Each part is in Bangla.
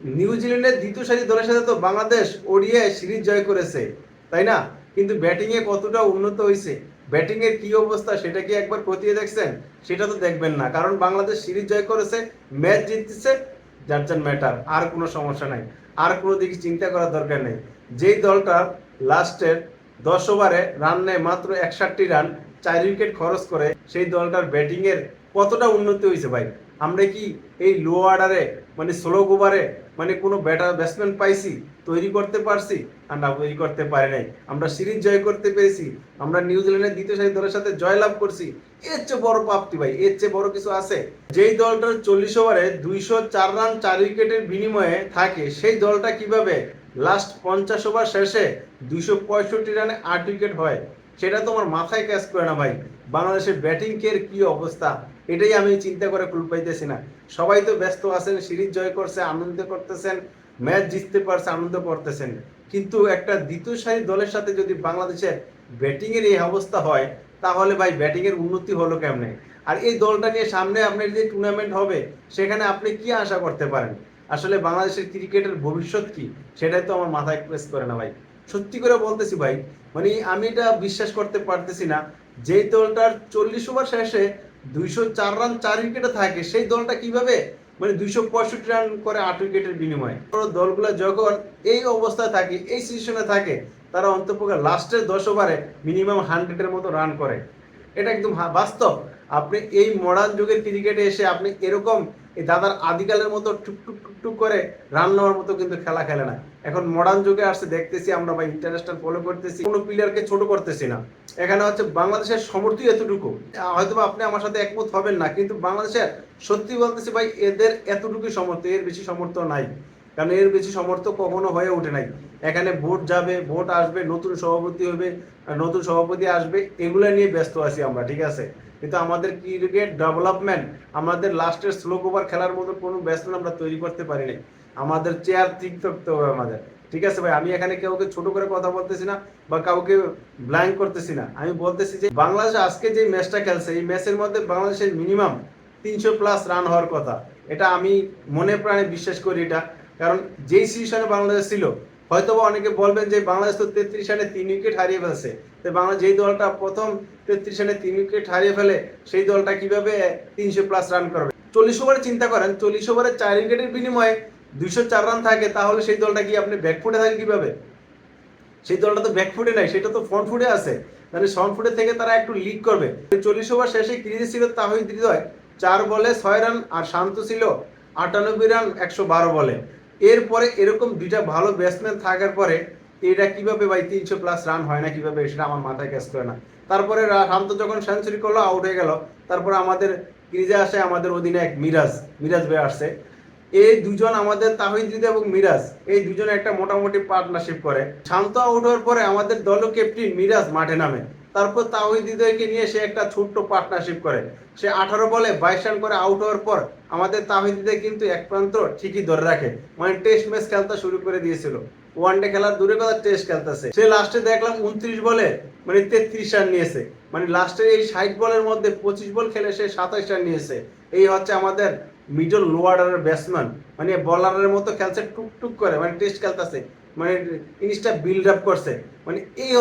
নিউজিল্যান্ডের দ্বিতীয় সারি দলের সাথে তো বাংলাদেশ ওডিআই সিরিজ জয় করেছে, তাই না? কিন্তু ব্যাটিংয়ে কতটা উন্নত হয়েছে, ব্যাটিংয়ের কি অবস্থা সেটা কি একবার খতিয়ে দেখছেন? সেটা তো দেখবেন না, কারণ বাংলাদেশ সিরিজ জয় করেছে, ম্যাচ জিততেছে, যার যার ম্যাটার, আর কোনো সমস্যা নাই, আর কোনো দিকে চিন্তা করার দরকার নেই। যেই দলটার লাস্টের 10 ওভারে রান নেয় মাত্র 61 রান, 4 উইকেট খরচ করে, সেই দলটার ব্যাটিংয়ের কতটা উন্নতি হয়েছে ভাই। আমরা কি এই লো অর্ডারে মানে স্লো ওভারে মানে কোনো ব্যাটসম্যান পাইছি, তৈরি করতে পারছি? আর না, তৈরি করতে পারি নাই। আমরা সিরিজ জয় করতে পেরেছি, আমরা নিউজিল্যান্ডের দ্বিতীয় সারি দলের সাথে জয়লাভ করছি। এর চেয়ে বড় প্রাপ্তি ভাই, এর চেয়ে বড় কিছু আছে? যেই দলটার 40 ওভারে 204 রান 4 উইকেটের বিনিময়ে থাকে, সেই দলটা কিভাবে লাস্ট 50 ওভার শেষে 265 রানে 8 উইকেট হয়? সেটা তো আমার মাথায় ক্যাচ করে না ভাই। বাংলাদেশের ব্যাটিং কের কি অবস্থা, এটাই আমি চিন্তা করে কুল পাইতেছি না। সবাই তো ব্যস্ত আছেন, সিরিজ জয় করছে, আনন্দ করতেছেন, ম্যাচ জিততে পারছে, আনন্দ করতেছেন, কিন্তু একটা দ্বিতীয় সারি দলের সাথে যদি বাংলাদেশের ব্যাটিং এর এই অবস্থা হয়, তাহলে ভাই ব্যাটিং এর উন্নতি হলো কেমনে? আর এই দলটা নিয়ে সামনে আপনার যে টুর্নামেন্ট হবে, সেখানে আপনি কি আশা করতে পারেন? আসলে বাংলাদেশের ক্রিকেটের ভবিষ্যৎ কি, সেটাই তো আমার মাথায় প্রেস করে না ভাই। সত্যি করে বলতেছি ভাই, মানে আমি এটা বিশ্বাস করতে পারতেছি না, যেই দলটার 40 ওভার শেষে 204 রান 4 উইকেটে থাকে, সেই দলটা কিভাবে মানে 265 রান করে 8 উইকেটের বিনিময়ে। দলগুলো যখন এই অবস্থায় থাকে, এই সিচুয়েশনে থাকে, তারা অন্তপক্ষে লাস্টের 10 ওভারে মিনিমাম 100-এর মতো রান করে। এটা একদম বাস্তব। আপনি এই মডার্ন যুগের ক্রিকেটে এসে আপনি এরকম এই দাদার আদিকালের মতো টুকটুক টুকটুক করে রান নেওয়ার মতো কিন্তু খেলা খেলে না। এখন মডার্ন যুগে আসছে, দেখতেছি আমরা ভাই, ইন্টারন্যাশনাল ফলো করতেছি, কোনো প্লেয়ারকে ছোট করতেছি না। এখানে হচ্ছে বাংলাদেশের সমর্থই এতটুকু। হয়তো আপনি আমার সাথে একমত হবেন না, কিন্তু বাংলাদেশের সত্যি বলতেছি ভাই, এদের এতটুকুই সমর্থ, এর বেশি সমর্থ নাই। কারণ এর বেশি সমর্থ কখনো হয়ে ওঠে নাই। এখানে ভোট যাবে, ভোট আসবে, নতুন সভাপতি হবে, নতুন সভাপতি আসবে, এগুলো নিয়ে ব্যস্ত আছি আমরা, ঠিক আছে? কিন্তু আমাদের ক্রিকেট ডেভেলপমেন্ট, আমাদের লাস্টের স্লো ওভার খেলার মতো কোনো ব্যস্ততা আমরা তৈরি করতে পারি নাই। আমাদের চেয়ার ঠিক থাকতে হবে আমাদের, ঠিক আছে ভাই? আমি এখানে কাউকে ছোট করে কথা বলতেছি না, বা কাউকে ব্ল্যাঙ্ক করতেছি না। আমি বলতেছি যে বাংলাদেশ আজকে যে ম্যাচটা খেলছে, এই ম্যাচের মধ্যে বাংলাদেশের মিনিমাম 300+ রান হওয়ার কথা। এটা আমি মনে প্রাণে বিশ্বাস করি এটা। কারণ যেই সিচুয়েশনে বাংলাদেশ ছিল, হয়তো অনেকে বলবেন যে বাংলাদেশ তো 33 রানে 3 উইকেট হারিয়ে ফেলছে, তো বাংলাদেশ যেই দলটা প্রথম 33 রানে 3 উইকেট হারিয়ে ফেলে, সেই দলটা কিভাবে 300+ রান করবে? 40 ওভারে চিন্তা করেন, 40 ওভারে 4 উইকেটের বিনিময়ে 204 রান থাকে, তাহলে সেই দলটা কি আপনি ব্যাকফুটে থাকে কিভাবে? সেই দলটা তো ব্যাকফুটে নাই, সেটা তো ফ্রন্ট ফুটে আছে। মানে ফ্রন্ট ফুটে থেকে তারা একটু লিড করবে। 40 ওভার শেষে ক্রিজে ছিল তাহিদ হৃদয় 4 বলে 6 রান, আর শান্ত ছিল 98 রান 112 বলে। এরপরে এরকম দুইটা ভালো ব্যাটসম্যান থাকার পরে এটা কিভাবে ভাই 300+ রান হয় না কিভাবে, সেটা আমার মাথায় কাজ করে না। তারপরে শান্ত যখন সেঞ্চুরি করলো, আউট হয়ে গেল, তারপরে আমাদের ক্রিজে আসে আমাদের অধিনায়ক মিরাজ, মিরাজ ভাই আসছে। এই দুজন আমাদের তাহিদ এবং মিরাজ, এই দুজনে একটা মোটামুটি পার্টনারশিপ করে। শান্ত আউট হওয়ার পরে আমাদের দল ক্যাপ্টেন মিরাজ মাঠে নামে, তারপর তাহিদ নিয়ে সে একটা ছোট্ট পার্টনারশিপ করে। সে 18 বলে 22 রান করে আউট হওয়ার পর আমাদের তাহিদ কিন্তু এক প্রান্ত ঠিকই ধরে রাখে, মানে টেস্ট ম্যাচ খেলতে শুরু করে দিয়েছিল। ওয়ানডে খেলার দূরে কথা, টেস্ট খেলতেছে সে। লাস্টে দেখলাম 29 বলে মানে 33 রান নিয়েছে। মানে লাস্টের এই 60 বলের মধ্যে 25 বল খেলে সে 27 রান নিয়েছে। এই হচ্ছে আমাদের মিডল লোয়ারের ব্যাটসম্যান, মানে বলারের মতো খেলছে, টুকটুক করে, মানে টেস্ট খেলতেছে, মানে জিনিসটা বিল্ড আপ করছে। মানে এই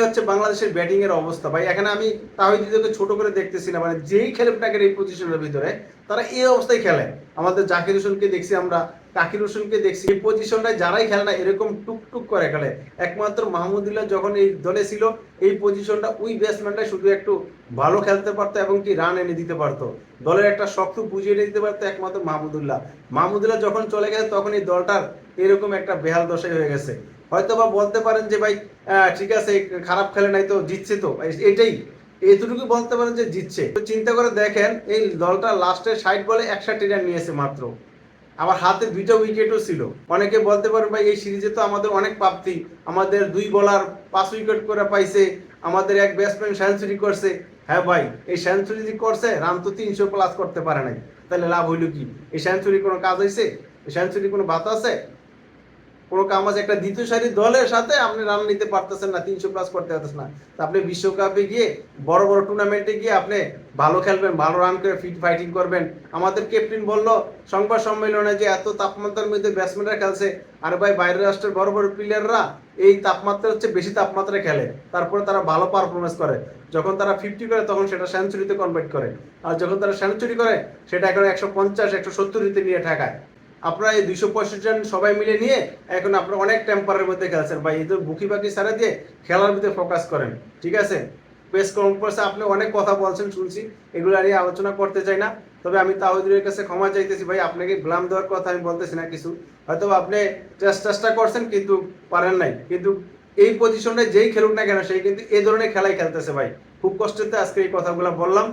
হচ্ছে বাংলাদেশের ব্যাটিং এর অবস্থা ভাই। এখানে আমি তাহিদকে ছোট করে দেখতেছি না, মানে যেই খেলে টাকের এই পজিশনের ভিতরে তারা এই অবস্থায় খেলে। আমাদের জাকির হোসেনকে দেখছি আমরা, তাকির হোসেনকে দেখছি, এই পজিশনটায় যারাই খেলে না এরকম টুকটুক করে খেলে। একমাত্র মাহমুদুল্লাহ যখন এই দলে ছিল, এই পজিশনটা ওই ব্যাটসম্যানটাই শুধু একটু ভালো খেলতে পারতো এবং কি রান এনে দিতে পারতো, দলের একটা শক্ত বুঝিয়ে দিতে পারতো একমাত্র মাহমুদুল্লাহ। মাহমুদুল্লাহ যখন চলে গেছে, তখন এই দলটার এরকম একটা বেহাল দশাই হয়ে গেছে। হয়তো বা বলতে পারেন যে ভাই ঠিক আছে, খারাপ খেলে নাই তো, জিতছে তো, এটাই এতটুকু বলতে পারেন যে জিতছে। তো চিন্তা করে দেখেন, এই দলটা লাস্টে 60 বলে 61 রান নিয়েছে মাত্র, আবার হাতে 2টা উইকেটও ছিল। অনেকে বলতে পারেন ভাই এই সিরিজে তো আমাদের অনেক প্রাপ্তি, আমাদের 2 বোলার 5 উইকেট করে পাইছে, আমাদের এক ব্যাটসম্যান সেঞ্চুরি করছে। হ্যাঁ ভাই, এই সেঞ্চুরি যে করছে, রান তো 300+ করতে পারে নাই, তাহলে লাভ হইল কি? এই সেঞ্চুরি কোনো কাজ হয়েছে? এই সেঞ্চুরি কোনো বাত আছে? কোনো কাম আছে, একটা দ্বিতীয় সারির দলের সাথে আপনি রান নিতে পারতেছেন না, 300+ করতে পারতেছেন না। তা আপনি বিশ্বকাপে গিয়ে বড় বড় টুর্নামেন্টে গিয়ে আপনি ভালো খেলবেন, ভালো রান করে ফিট ফাইটিং করবেন। আমাদের ক্যাপ্টেন বলল সংবাদ সম্মেলনে যে এত তাপমাত্রার মধ্যে ব্যাটসম্যানরা খেলছে, আর ভাই বাইরের রাষ্ট্রের বড় বড় প্লেয়াররা এই তাপমাত্রা হচ্ছে বেশি তাপমাত্রায় খেলে, তারপরে তারা ভালো পারফরমেন্স করে। যখন তারা 50 করে তখন সেটা সেঞ্চুরিতে কনভার্ট করে, আর যখন তারা সেঞ্চুরি করে সেটা এখন 150-170 নিয়ে ঠেকায়। আপনারা এই 265 জন সবাই মিলে নিয়ে এখন আপনারা অনেক টেম্পারের মধ্যে খেলছেন ভাই, এই তো বুকি বাকি সারা দিয়ে খেলার ভিতরে ফোকাস করেন, ঠিক আছে? প্রেস কনফারেন্সে আপনি অনেক কথা বলছেন শুনছি, এগুলো নিয়ে আলোচনা করতে চাই না। তবে আমি তাহিদুরের কাছে ক্ষমা চাইতেছি ভাই, আপনাকে ব্লাম দেওয়ার কথা আমি বলতেছি না কিছু, হয়তো আপনি চেষ্টা করছেন কিন্তু পারেন নাই। কিন্তু এই পজিশনে যেই খেলুক না কেন সেই কিন্তু এই ধরনের খেলাই খেলতেছে ভাই, খুব কষ্টেতে আজকে এই কথাগুলো বললাম।